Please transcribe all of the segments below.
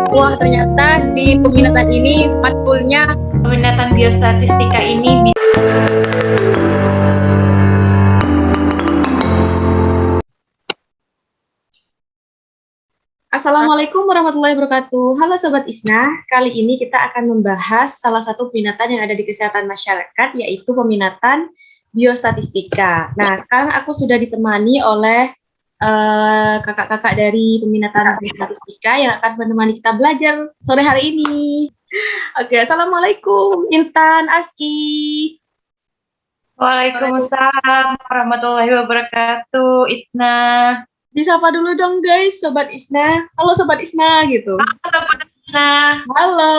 Wah, ternyata di peminatan ini matkulnya Peminatan biostatistika ini Assalamualaikum warahmatullahi wabarakatuh. Halo Sobat Isna, kali ini kita akan membahas salah satu peminatan yang ada di kesehatan masyarakat, yaitu peminatan biostatistika. Nah, sekarang aku sudah ditemani oleh kakak-kakak dari peminatan biostatistika yang akan menemani kita belajar sore hari ini. Oke, Assalamualaikum Intan, Aski. Waalaikumsalam warahmatullahi wabarakatuh. Itna. Disapa dulu dong guys, Sobat Isna. Halo Sobat Isna gitu. Sobat Itna. Halo.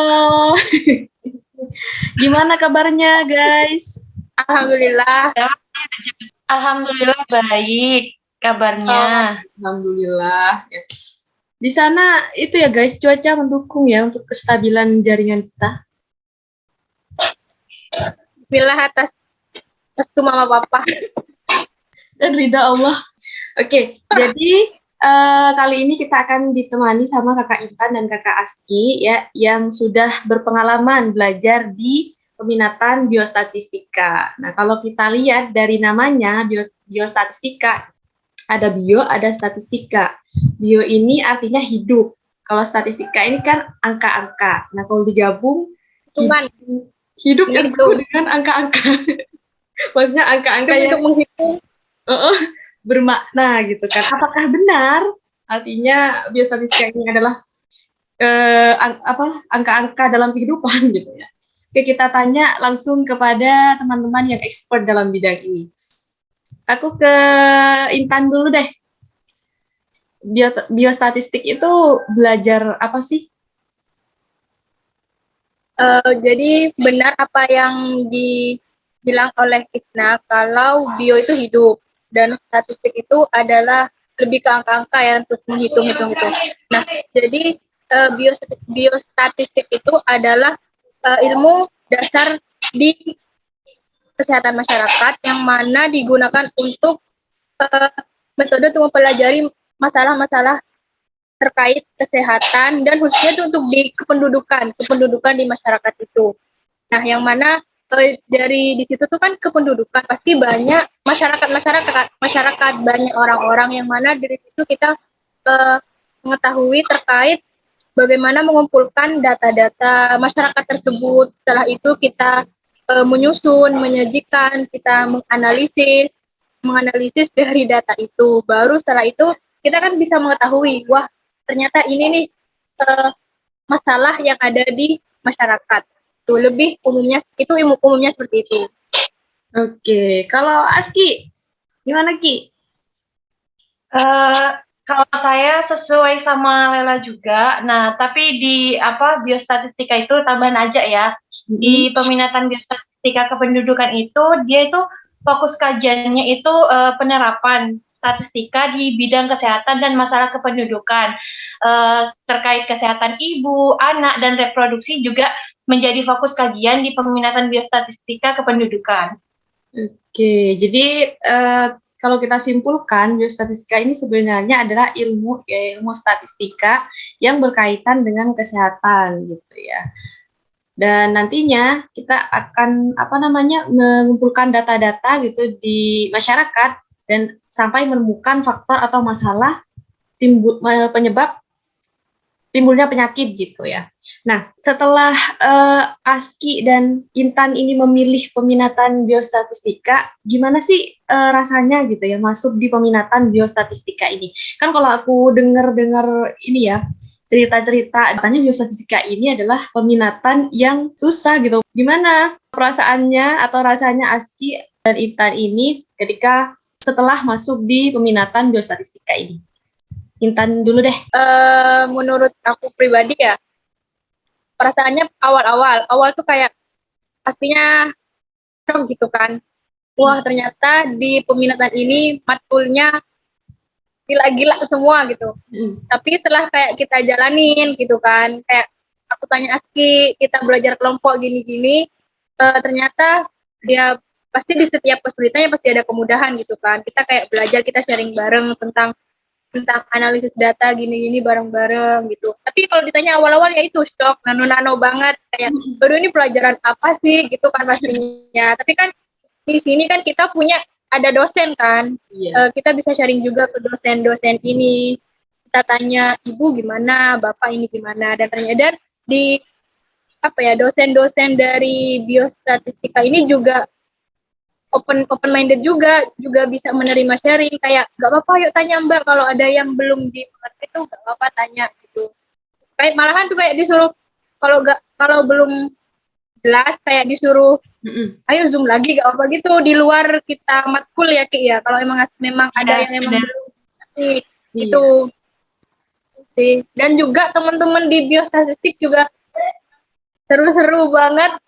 Gimana kabarnya guys? alhamdulillah. Alhamdulillah baik kabarnya. Alhamdulillah. Ya. Di sana itu ya guys, cuaca mendukung ya untuk kestabilan jaringan kita. Bismillah atas restu mama papa. Dan ridha Allah. Oke, jadi kali ini kita akan ditemani sama kakak Intan dan kakak Aski ya, yang sudah berpengalaman belajar di peminatan biostatistika. Nah, kalau kita lihat dari namanya biostatistika, ada bio, ada statistika. Bio ini artinya hidup. Kalau statistika ini kan angka-angka. Nah, kalau digabung, hidup yang penuh dengan angka-angka. Maksudnya angka-angka yang untuk menghitung bermakna gitu kan. Apakah benar artinya biostatistika ini adalah angka-angka dalam kehidupan gitu ya. Oke, kita tanya langsung kepada teman-teman yang expert dalam bidang ini. Aku ke Intan dulu deh. Biostatistik itu belajar apa sih? Jadi benar apa yang dibilang oleh Itna, kalau bio itu hidup dan statistik itu adalah lebih ke angka-angka ya untuk menghitung-hitung itu. Nah, jadi biostatistik itu adalah ilmu dasar di kesehatan masyarakat yang mana digunakan untuk metode untuk mempelajari masalah-masalah terkait kesehatan dan khususnya itu untuk di kependudukan di masyarakat itu. Nah, yang mana dari di situ tuh kan kependudukan pasti banyak masyarakat banyak orang-orang yang mana dari situ kita mengetahui terkait bagaimana mengumpulkan data-data masyarakat tersebut. Setelah itu kita menyusun, menyajikan, kita menganalisis dari data itu. Baru setelah itu kita kan bisa mengetahui, wah ternyata ini nih masalah yang ada di masyarakat. Itu lebih umumnya, itu umumnya seperti itu. Oke, kalau Aski, gimana Ki? Kalau saya sesuai sama Lela juga. Nah, tapi di biostatistika itu tambahan aja ya. Di peminatan biostatistika kependudukan itu dia itu fokus kajiannya itu penerapan statistika di bidang kesehatan dan masalah kependudukan. Terkait kesehatan ibu, anak, dan reproduksi juga menjadi fokus kajian di peminatan biostatistika kependudukan. Oke, jadi kalau kita simpulkan, biostatistika ini sebenarnya adalah ilmu statistika yang berkaitan dengan kesehatan gitu ya. Dan nantinya kita akan mengumpulkan data-data gitu di masyarakat dan sampai menemukan faktor atau masalah penyebab timbulnya penyakit gitu ya. Nah, setelah Aski dan Intan ini memilih peminatan biostatistika, gimana sih rasanya gitu ya masuk di peminatan biostatistika ini? Kan kalau aku dengar ini ya, cerita-cerita, katanya biostatistika ini adalah peminatan yang susah gitu. Gimana perasaannya atau rasanya Aski dan Intan ini ketika setelah masuk di peminatan biostatistika ini? Intan dulu deh. Menurut aku pribadi ya, perasaannya awal tuh kayak pastinya shock gitu kan. Wah, ternyata di peminatan ini matkulnya gila-gila semua gitu. Tapi setelah kayak kita jalanin gitu kan, kayak aku tanya Aski, kita belajar kelompok gini-gini, ternyata dia pasti di setiap kesulitannya pasti ada kemudahan gitu kan. Kita kayak belajar, kita sharing bareng tentang tentang analisis data gini-gini bareng-bareng gitu. Tapi kalau ditanya awal-awal ya itu shock, nano-nano banget kayak, baru ini pelajaran apa sih gitu kan pastinya. Tapi kan di sini kan kita punya ada dosen kan, kita bisa sharing juga ke dosen-dosen ini. Kita tanya ibu gimana, bapak ini gimana, dan ternyata di apa ya dosen-dosen dari biostatistika ini juga open minded juga bisa menerima sharing kayak gak apa-apa yuk tanya mbak kalau ada yang belum dimengerti tuh gak apa-apa tanya gitu kayak malahan tuh kayak disuruh kalau belum jelas kayak disuruh ayo zoom lagi gak apa gitu di luar kita matkul ya Ki ya kalau memang ada yang emang belum ngerti itu sih dan juga teman-teman di biostatistik juga seru-seru banget.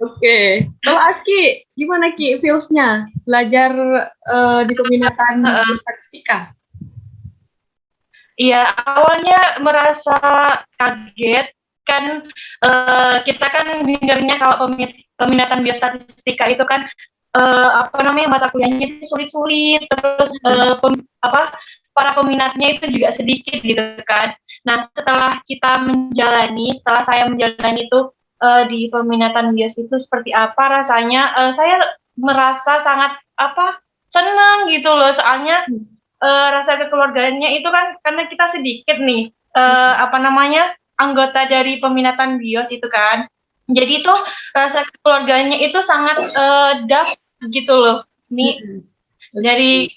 Oke. Kalau Aski, gimana Ki feels-nya belajar di peminatan statistika? Iya, awalnya merasa kaget kan kita kan dengarnya kalau peminatan biostatistika itu kan mata kuliahnya itu sulit-sulit terus para peminatnya itu juga sedikit gitu kan. Nah, setelah saya menjalani itu di peminatan bios itu seperti apa rasanya, saya merasa sangat senang gitu loh soalnya rasa kekeluargaannya itu kan karena kita sedikit nih anggota dari peminatan bios itu kan. Jadi itu rasa kekeluargaannya itu sangat dap gitu loh. Nih dari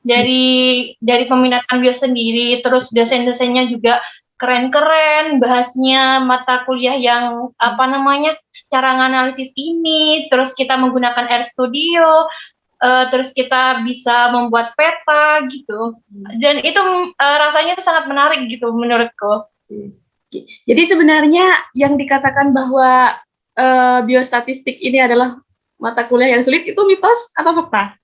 dari peminatan bios sendiri, terus dosen-dosennya juga keren-keren, bahasnya mata kuliah yang cara nganalisis ini, terus kita menggunakan RStudio, terus kita bisa membuat peta gitu, dan itu rasanya itu sangat menarik gitu menurutku. Jadi sebenarnya yang dikatakan bahwa biostatistik ini adalah mata kuliah yang sulit itu mitos atau fakta?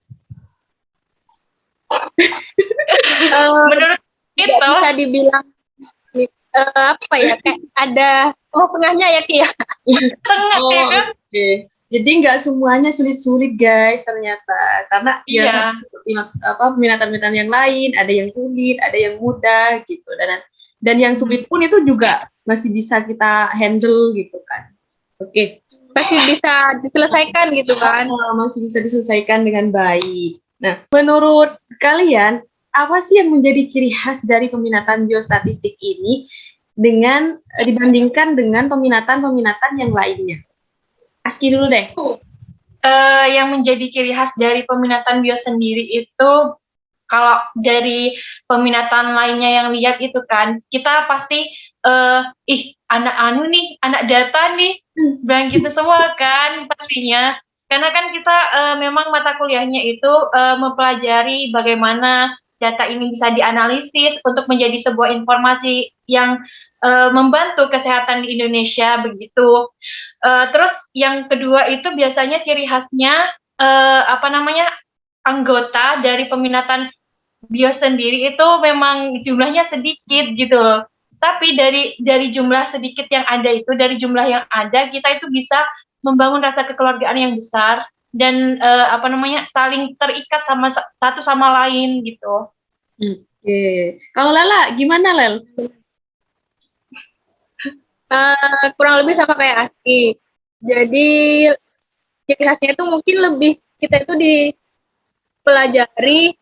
Menurut itu bisa dibilang kayak ada tengahnya ya Ki ya. Tengah ya kan? Okay. Jadi nggak semuanya sulit-sulit guys ternyata karena ya seperti peminatan-peminatan yang lain ada yang sulit, ada yang mudah gitu dan yang sulit pun itu juga masih bisa kita handle gitu kan. Oke. Masih bisa diselesaikan gitu kan? Masih bisa diselesaikan dengan baik. Nah, menurut kalian apa sih yang menjadi ciri khas dari peminatan biostatistik ini dibandingkan dengan peminatan-peminatan yang lainnya? Aski dulu deh. Yang menjadi ciri khas dari peminatan bios sendiri itu kalau dari peminatan lainnya yang lihat itu kan kita pasti anak data nih bilang gitu semua kan pastinya karena kan kita memang mata kuliahnya itu mempelajari bagaimana data ini bisa dianalisis untuk menjadi sebuah informasi yang membantu kesehatan di Indonesia begitu. Terus yang kedua itu biasanya ciri khasnya anggota dari peminatan bios sendiri itu memang jumlahnya sedikit gitu loh. Tapi dari jumlah sedikit yang ada itu, dari jumlah yang ada kita itu bisa membangun rasa kekeluargaan yang besar dan saling terikat sama satu sama lain gitu. Oke. Kalau Lela gimana Lel? Kurang lebih sama kayak Aski. Jadi ciri khasnya itu mungkin lebih kita itu dipelajari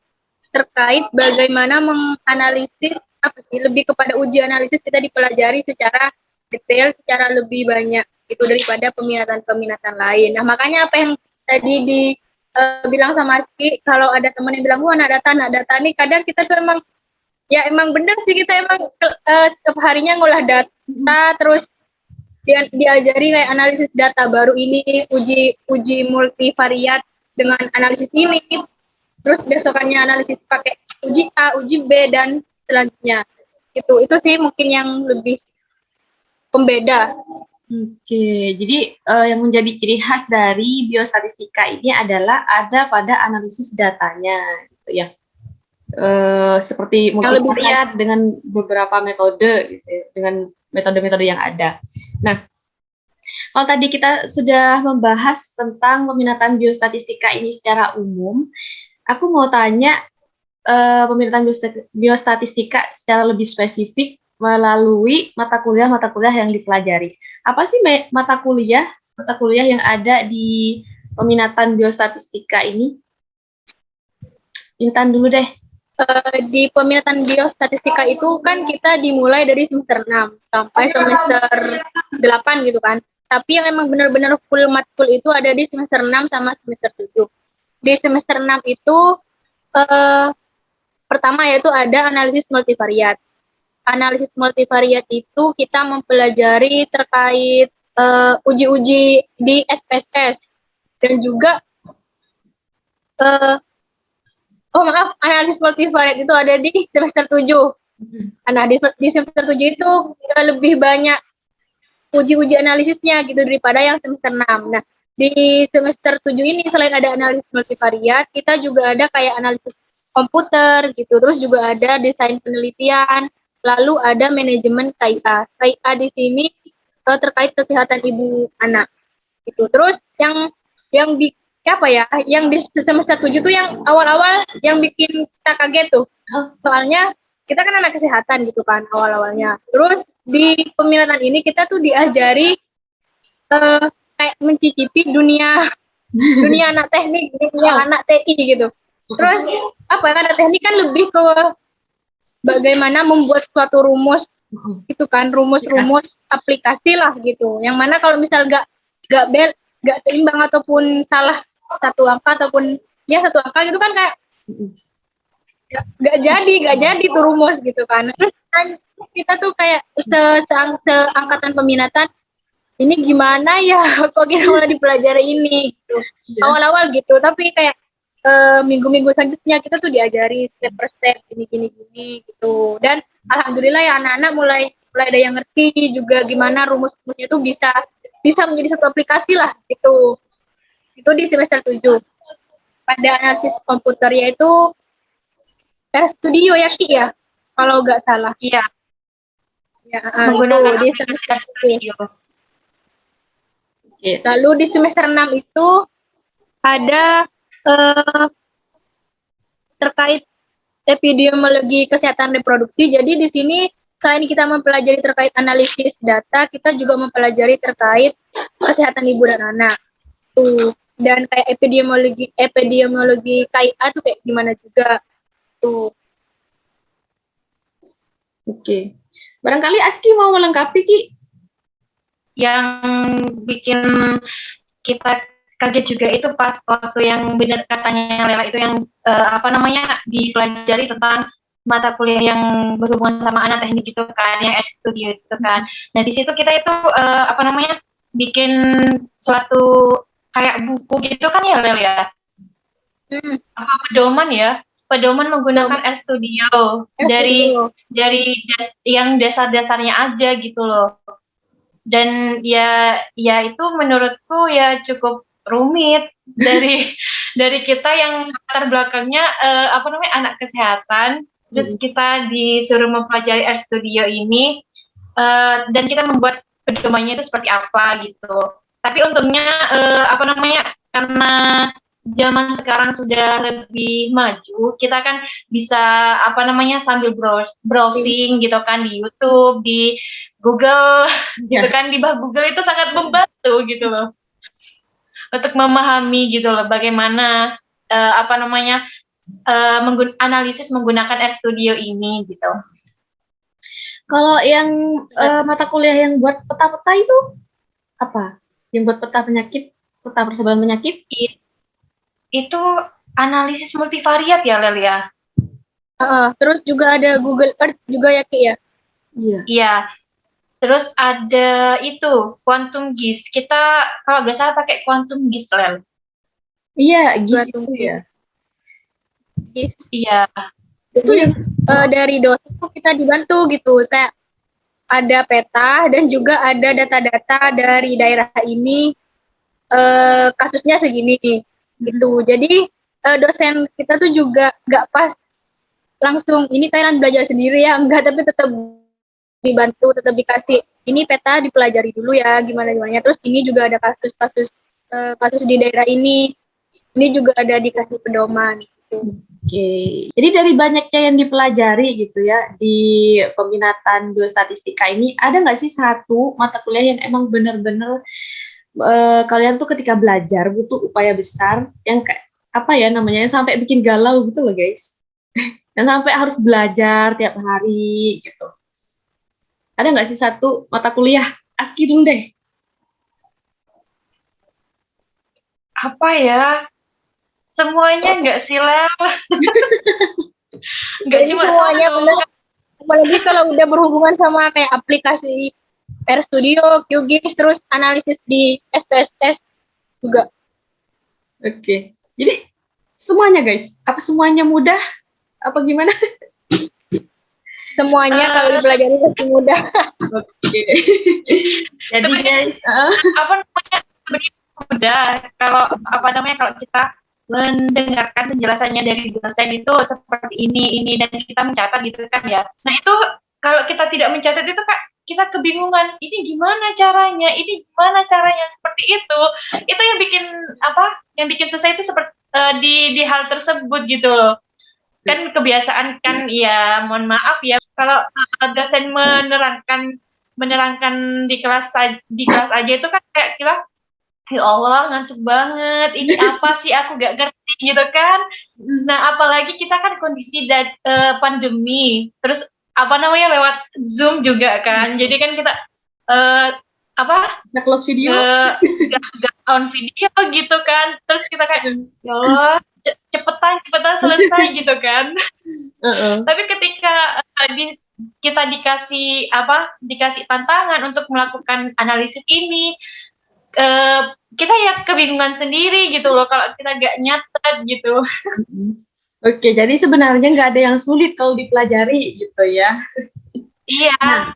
terkait bagaimana menganalisis lebih kepada uji analisis kita dipelajari secara detail, secara lebih banyak itu daripada peminatan-peminatan lain. Nah makanya apa yang tadi bilang sama Aski, kalau ada teman yang bilang anak data nih, kadang kita tuh emang bener sih kita emang setiap harinya ngolah data terus diajari kayak analisis data baru ini uji multivariat dengan analisis ini terus besokannya analisis pakai uji A, uji B dan selanjutnya itu sih mungkin yang lebih pembeda. Oke, jadi yang menjadi ciri khas dari biostatistika ini adalah ada pada analisis datanya gitu ya. Seperti multivariat dengan beberapa metode gitu ya, dengan metode-metode yang ada. Nah, Kalau tadi kita sudah membahas tentang peminatan biostatistika ini secara umum, aku mau tanya peminatan biostatistika secara lebih spesifik melalui mata kuliah yang dipelajari. Apa sih mata kuliah yang ada di peminatan biostatistika ini? Intan dulu deh. Di peminatan biostatistika itu kan kita dimulai dari semester 6 sampai semester 8 gitu kan. Tapi yang emang benar-benar full matkul itu ada di semester 6 sama semester 7. Di semester 6 itu pertama yaitu ada analisis multivariat. Analisis multivariat itu kita mempelajari terkait uji-uji di SPSS dan juga analisis multivariat itu ada di semester 7. Nah, di semester 7 itu lebih banyak uji-uji analisisnya gitu daripada yang semester 6. Nah, di semester 7 ini selain ada analisis multivariat, kita juga ada kayak analisis komputer gitu. Terus juga ada desain penelitian, lalu ada manajemen KIA. KIA di sini terkait kesehatan ibu anak gitu. Terus yang apa ya, yang di semester 7 tuh yang awal-awal yang bikin kita kaget tuh. Soalnya kita kan anak kesehatan gitu kan awal-awalnya. Terus di peminatan ini kita tuh diajari kayak mencicipi dunia anak teknik, dunia anak TI gitu. Terus apa ya, anak teknik kan lebih ke bagaimana membuat suatu rumus gitu kan, rumus-rumus aplikasi lah gitu. Yang mana kalau misal gak seimbang ataupun salah satu angka ataupun ya satu angka gitu kan kayak gak jadi tuh rumus gitu kan. Terus kita tuh kayak seangkatan peminatan ini gimana ya kok kita mulai dipelajari ini gitu. Awal-awal gitu, tapi kayak minggu-minggu selanjutnya kita tuh diajari step per step gini gitu. Dan alhamdulillah ya anak-anak mulai ada yang ngerti juga gimana rumus-rumusnya tuh bisa menjadi satu aplikasi lah gitu. Itu di semester 7. Pada analisis komputer yaitu RStudio ya Ki ya, kalau nggak salah. Iya. Ya, menggunakan di semester RStudio. Lalu di semester 6 itu ada terkait epidemiologi kesehatan reproduksi. Jadi di sini selain kita mempelajari terkait analisis data, kita juga mempelajari terkait kesehatan ibu dan anak. Tuh. Dan kayak epidemiologi KIA tuh kayak gimana juga. Tuh. Oke. Barangkali Aski mau melengkapi, Ki? Yang bikin kita kaget juga itu pas waktu yang benar katanya Lela itu yang dipelajari tentang mata kuliah yang berhubungan sama anak teknik gitu kan, yang RStudio itu kan. Nah di situ kita itu bikin suatu kayak buku gitu kan ya Lel ya? Apa pedoman menggunakan RStudio dari yang dasar-dasarnya aja gitu loh. Dan ya itu menurutku ya cukup rumit dari kita yang latar belakangnya anak kesehatan, terus kita disuruh mempelajari RStudio ini dan kita membuat pedomannya itu seperti apa gitu. Tapi untungnya karena zaman sekarang sudah lebih maju, kita kan bisa sambil browsing gitu kan di YouTube, di Google gitu kan, di Google itu sangat membantu gitu loh untuk memahami gitu loh bagaimana analisis menggunakan RStudio ini gitu. Kalau yang mata kuliah yang buat peta-peta itu apa? Yang buat peta persebaran penyakit? Itu analisis multivariat ya Lel ya. Terus juga ada Google Earth juga ya Ki ya. Iya. Terus ada itu quantum GIS. Kita kalau nggak salah pakai quantum GIS Lel. Iya, GIS itu ya. GIS. Iya. Itu yang dari dosen tuh kita dibantu gitu, kayak ada peta dan juga ada data-data dari daerah ini kasusnya segini gitu. Jadi dosen kita tuh juga nggak pas langsung ini kalian belajar sendiri ya, enggak, tapi tetap dibantu, tetap dikasih ini peta dipelajari dulu ya gimana gimana. Terus ini juga ada kasus di daerah ini juga ada dikasih pedoman gitu. Oke, jadi dari banyaknya yang dipelajari gitu ya di peminatan biostatistika ini, ada nggak sih satu mata kuliah yang emang bener-bener kalian tuh ketika belajar butuh upaya besar yang kayak apa ya namanya sampai bikin galau gitu loh guys, dan sampai harus belajar tiap hari gitu. Ada nggak sih satu mata kuliah? Aski dulu deh. Apa ya? Semuanya enggak sih, Lel? Enggak Jadi cuma semuanya satu. bener, apalagi kalau udah berhubungan sama kayak aplikasi RStudio, QGIS, terus analisis di SPSS juga. Oke, jadi semuanya guys, apa semuanya mudah? Apa gimana? Semuanya kalau dipelajari pasti mudah. Oke. Jadi guys, Apa namanya? Begitu mudah kalau apa namanya kalau kita mendengarkan penjelasannya dari dosen itu seperti ini dan kita mencatat gitu kan ya. Nah itu kalau kita tidak mencatat itu Kak, kita kebingungan. Ini gimana caranya? Ini gimana caranya seperti itu? Itu yang bikin apa? Yang bikin susah itu seperti di hal tersebut gitu loh. Kan kebiasaan kan ya mohon maaf ya kalau dosen menerangkan di kelas aja itu kan kayak kita ya Allah ngantuk banget ini apa sih aku gak ngerti gitu kan. Nah apalagi kita kan kondisi pandemi terus apa namanya lewat Zoom juga kan jadi kan kita apa kita close video. gak on video gitu kan terus kita kayak ya Allah cepetan selesai gitu kan. Tapi ketika kita dikasih tantangan untuk melakukan analisis ini kita ya kebingungan sendiri gitu loh kalau kita gak nyatet gitu. Oke, jadi sebenarnya nggak ada yang sulit kalau dipelajari gitu ya. Iya. Nah,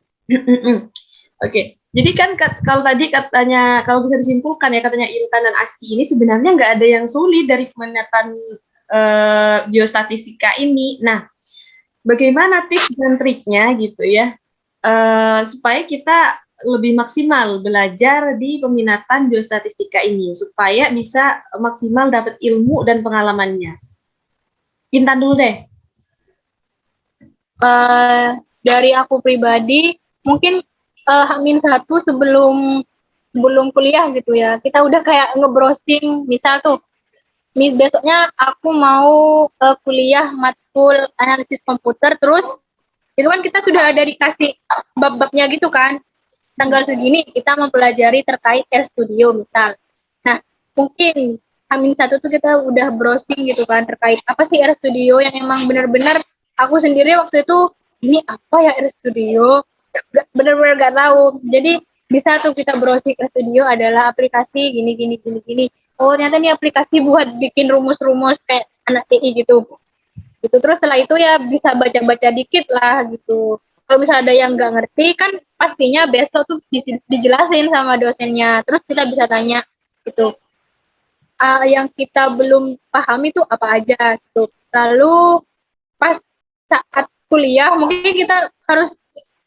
oke. Jadi kan kalau tadi katanya, kalau bisa disimpulkan ya katanya Intan dan Aski ini sebenarnya nggak ada yang sulit dari peminatan biostatistika ini. Nah, bagaimana tips dan triknya gitu ya supaya kita lebih maksimal belajar di peminatan biostatistika ini supaya bisa maksimal dapat ilmu dan pengalamannya. Intan dulu deh. Dari aku pribadi mungkin H-1 sebelum kuliah gitu ya kita udah kayak nge-browsing misal tuh besoknya aku mau kuliah matkul analisis komputer terus itu kan kita sudah ada dikasih bab-babnya gitu kan tanggal segini kita mempelajari terkait RStudio misal. Nah mungkin H-1 tuh kita udah browsing gitu kan terkait apa sih RStudio yang emang benar-benar aku sendiri waktu itu ini apa ya RStudio benar-benar gak tahu. Jadi bisa tuh kita browsing RStudio adalah aplikasi gini. Oh ternyata ini aplikasi buat bikin rumus-rumus kayak anak TI gitu. Terus setelah itu ya bisa baca-baca dikit lah gitu. Kalau misalnya ada yang nggak ngerti kan pastinya besok tuh dijelasin sama dosennya. Terus kita bisa tanya gitu. Yang kita belum pahami tuh apa aja gitu. Lalu pas saat kuliah mungkin kita harus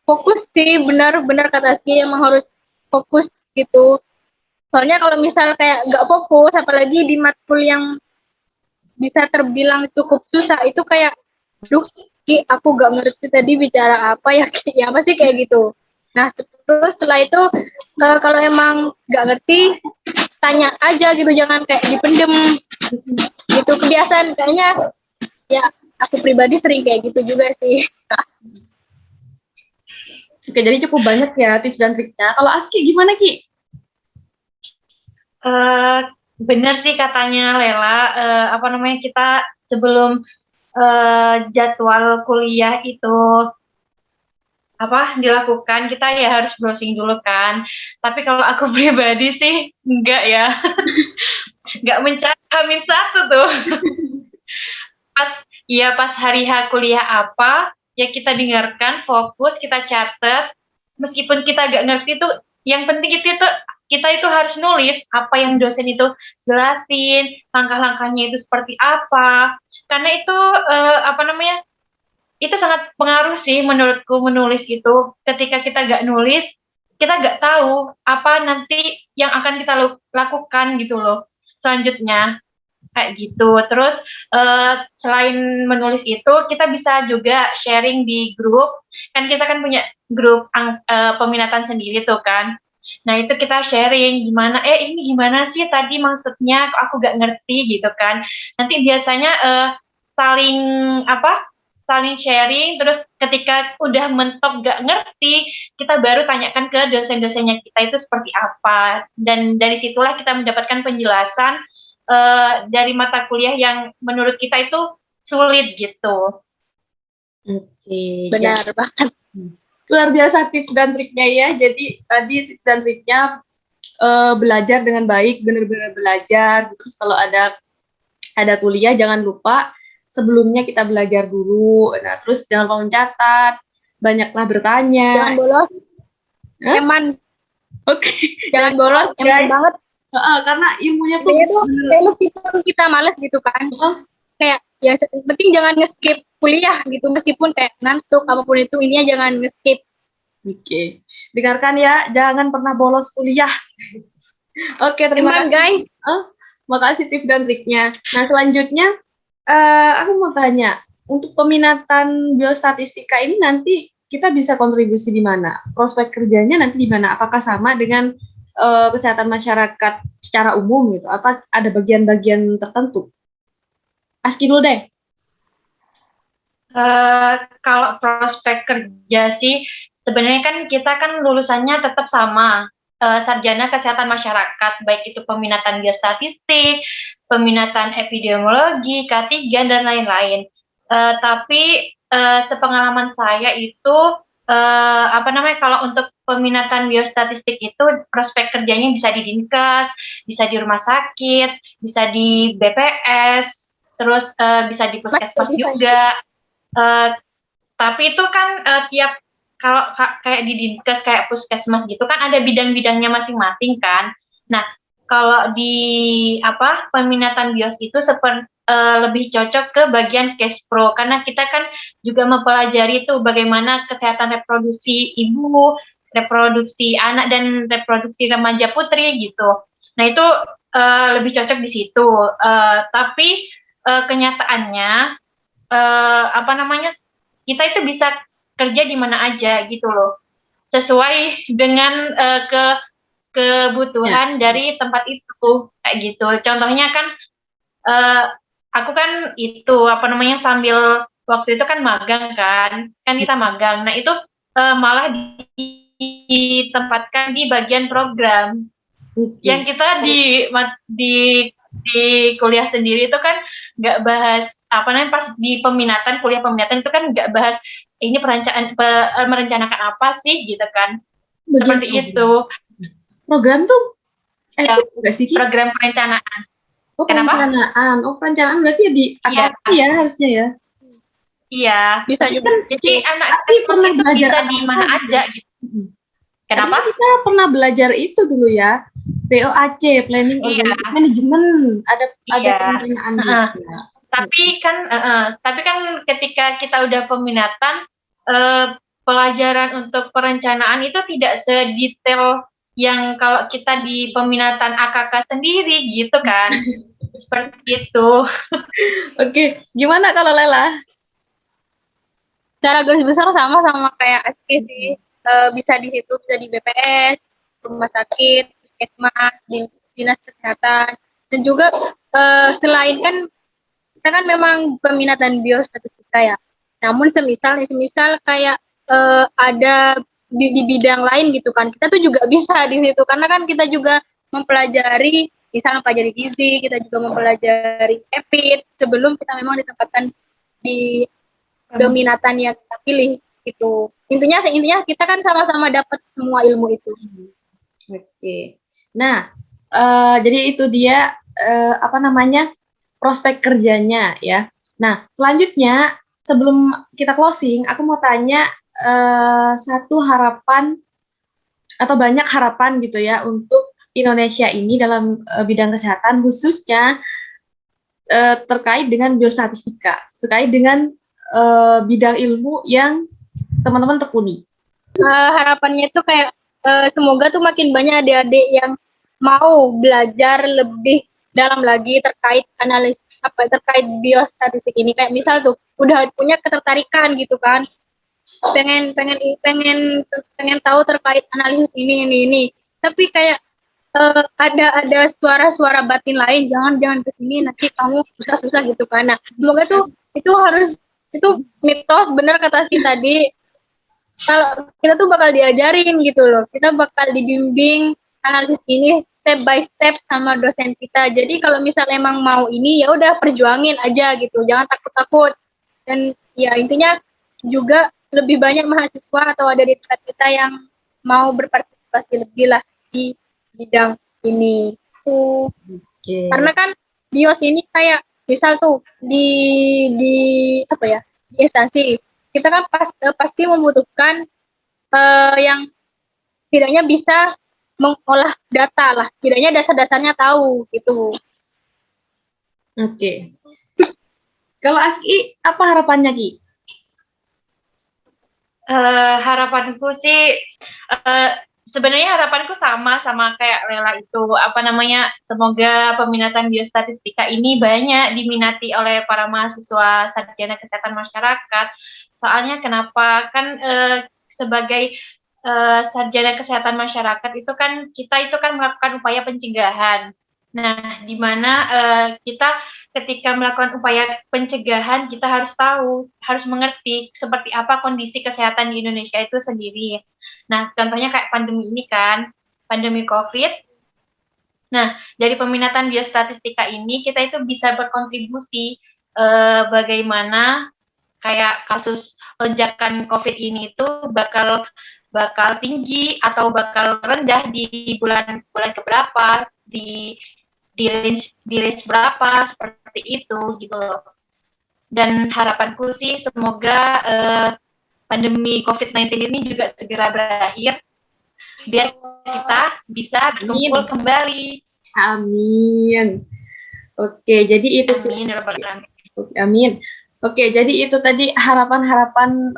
fokus sih benar-benar kata Ski emang harus fokus gitu. Soalnya kalau misal kayak nggak fokus apalagi di matkul yang bisa terbilang cukup susah itu kayak duh Ki aku gak ngerti tadi bicara apa ya Ki ya pasti kayak gitu. Nah terus setelah itu kalau emang gak ngerti tanya aja gitu jangan kayak dipendem gitu kebiasaan kayaknya ya aku pribadi sering kayak gitu juga sih. Oke, jadi cukup banyak ya tips dan triknya. Kalau Aski gimana Ki? Benar sih katanya Lela apa namanya kita sebelum jadwal kuliah itu apa dilakukan kita ya harus browsing dulu kan tapi kalau aku pribadi sih enggak ya enggak mencari H-1 tuh pas hari H kuliah apa ya kita dengarkan fokus kita catat meskipun kita enggak ngerti tuh yang penting itu kita itu harus nulis apa yang dosen itu jelasin langkah-langkahnya itu seperti apa karena itu apa namanya itu sangat pengaruh sih menurutku menulis itu ketika kita gak nulis kita nggak tahu apa nanti yang akan kita lakukan gitu loh selanjutnya kayak gitu. Terus selain menulis itu kita bisa juga sharing di grup, kan kita kan punya grup peminatan sendiri tuh kan. Nah itu kita sharing gimana, ini gimana sih tadi maksudnya, kok aku gak ngerti gitu kan. Nanti biasanya saling saling sharing, terus ketika udah mentok gak ngerti, kita baru tanyakan ke dosen-dosennya kita itu seperti apa. Dan dari situlah kita mendapatkan penjelasan dari mata kuliah yang menurut kita itu sulit gitu. Oke, Benar banget. luar biasa tips dan triknya ya. Jadi tadi tips dan triknya belajar dengan baik, benar-benar belajar. Terus kalau ada kuliah jangan lupa sebelumnya kita belajar dulu. Nah, terus jangan lupa mencatat, banyaklah bertanya. Jangan bolos. Hah? Eman. Oke. Jangan bolos, eman guys. banget. Karena ilmunya tuh kayak meskipun kita males gitu kan. Kayak ya penting jangan nge-skip kuliah gitu, meskipun kayak ngantuk apapun itu, ininya jangan nge-skip. Oke. Dengarkan ya, jangan pernah bolos kuliah. Oke, terima kasih guys. Makasih tips dan triknya. Nah, selanjutnya aku mau tanya, untuk peminatan biostatistika ini nanti kita bisa kontribusi di mana? Prospek kerjanya nanti di mana? Apakah sama dengan kesehatan masyarakat secara umum gitu, atau ada bagian-bagian tertentu? Aski dulu deh. Kalau prospek kerja sih sebenarnya kan kita kan lulusannya tetap sama, sarjana kesehatan masyarakat, baik itu peminatan biostatistik, peminatan epidemiologi, K3 dan lain-lain. Tapi sepengalaman saya itu kalau untuk peminatan biostatistik itu prospek kerjanya bisa di Dinkes, bisa di rumah sakit, bisa di BPS, terus bisa di puskesmas juga. Tapi itu kan tiap kalau kayak di Dinkes, kayak puskesmas gitu kan ada bidang-bidangnya masing-masing kan. Nah, kalau di peminatan bios itu lebih cocok ke bagian case pro, karena kita kan juga mempelajari itu bagaimana kesehatan reproduksi ibu, reproduksi anak dan reproduksi remaja putri gitu. Nah, itu lebih cocok di situ. Tapi kenyataannya kita itu bisa kerja di mana aja gitu loh, sesuai dengan kebutuhan dari tempat itu kayak gitu. Contohnya kan aku kan itu sambil waktu itu kan magang kan kita magang. Nah itu malah ditempatkan di bagian program. Yang kita di kuliah sendiri itu kan nggak bahas pas di kuliah peminatan itu kan nggak bahas ini merencanakan apa sih gitu kan. Seperti itu. Program tuh enggak sih, program perencanaan. Perencanaan. Perencanaan berarti ya di AKP ya harusnya ya. Iya, bisa juga. Jadi anak pasti pernah belajar bisa di mana aja gitu. Kenapa? Karena kita pernah belajar itu dulu ya. POAC, Planning Organization Management, ada perencanaan juga. Tapi kan ketika kita udah peminatan, pelajaran untuk perencanaan itu tidak sedetail yang kalau kita di peminatan AKK sendiri gitu kan. Seperti itu. Oke, gimana kalau Lela? Secara garis besar sama kayak Aski sih. Bisa di situ, bisa di BPS, rumah sakit, puskesmas, dinas kesehatan, dan juga selain kan kita kan memang peminatan biostatistika ya. Namun semisal kayak ada di bidang lain gitu kan, kita tuh juga bisa di situ, karena kan kita juga mempelajari gizi, kita juga mempelajari EPID sebelum kita memang ditempatkan di peminatan yang kita pilih gitu. Intinya kita kan sama-sama dapat semua ilmu itu. Oke. Nah, jadi itu dia prospek kerjanya ya. Nah, selanjutnya sebelum kita closing, aku mau tanya satu harapan atau banyak harapan gitu ya untuk Indonesia ini dalam bidang kesehatan, khususnya terkait dengan biostatistika, terkait dengan bidang ilmu yang teman-teman tekuni. Harapannya itu kayak semoga tuh makin banyak adik-adik yang mau belajar lebih dalam lagi terkait terkait biostatistik ini. Kayak misal tuh udah punya ketertarikan gitu kan, pengen pengen pengen pengen tahu terkait analisis ini. Tapi kayak ada suara-suara batin lain, jangan kesini nanti kamu susah gitu kan. Nah, semoga tuh itu mitos benar kata si tadi, kalau kita tuh bakal diajarin gitu loh, kita bakal dibimbing analisis ini step by step sama dosen kita. Jadi kalau misal emang mau ini ya udah perjuangin aja gitu, jangan takut-takut. Dan ya intinya juga lebih banyak mahasiswa atau ada di tempat kita yang mau berpartisipasi lebih lah di bidang ini. Karena kan bios ini kayak misal tuh di apa ya, di instansi kita kan pasti membutuhkan yang tidaknya bisa mengolah data lah, tidaknya dasar-dasarnya tahu gitu. Oke. Kalau Aski, apa harapannya, Ki? Harapanku sih sebenarnya harapanku sama kayak Lela itu, semoga peminatan biostatistika ini banyak diminati oleh para mahasiswa sarjana kesehatan masyarakat. Soalnya kenapa? Kan sebagai sarjana kesehatan masyarakat itu kan kita melakukan upaya pencegahan. Nah, di mana kita ketika melakukan upaya pencegahan, kita harus tahu, harus mengerti seperti apa kondisi kesehatan di Indonesia itu sendiri. Nah, contohnya kayak pandemi ini kan, pandemi COVID. Nah, dari peminatan biostatistika ini, kita itu bisa berkontribusi bagaimana kayak kasus lonjakan COVID ini itu bakal tinggi atau bakal rendah di bulan keberapa, di range berapa, seperti itu gitu loh. Dan harapanku sih semoga pandemi COVID-19 ini juga segera berakhir biar kita bisa berkumpul kembali. Amin. Oke, jadi itu Amin. Oke, jadi itu tadi harapan-harapan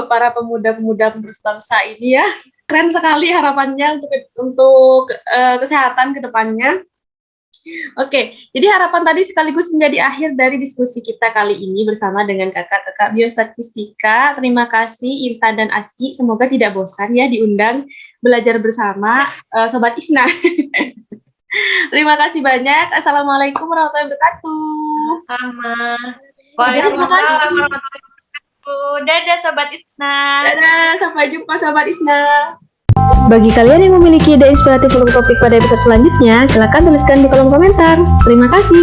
para pemuda-pemuda penerus bangsa ini ya. Keren sekali harapannya untuk kesehatan ke depannya. Oke, jadi harapan tadi sekaligus menjadi akhir dari diskusi kita kali ini bersama dengan kakak-kakak biostatistika. Terima kasih Inta dan Aski. Semoga tidak bosan ya diundang belajar bersama Sobat Isna. Terima kasih banyak. Assalamualaikum warahmatullahi wabarakatuh. Sama. Waalaikumsalam warahmatullahi wabarakatuh. Dadah Sobat Isna. Dadah, sampai jumpa Sobat Isna. Bagi kalian yang memiliki ide inspiratif untuk topik pada episode selanjutnya, silakan tuliskan di kolom komentar. Terima kasih.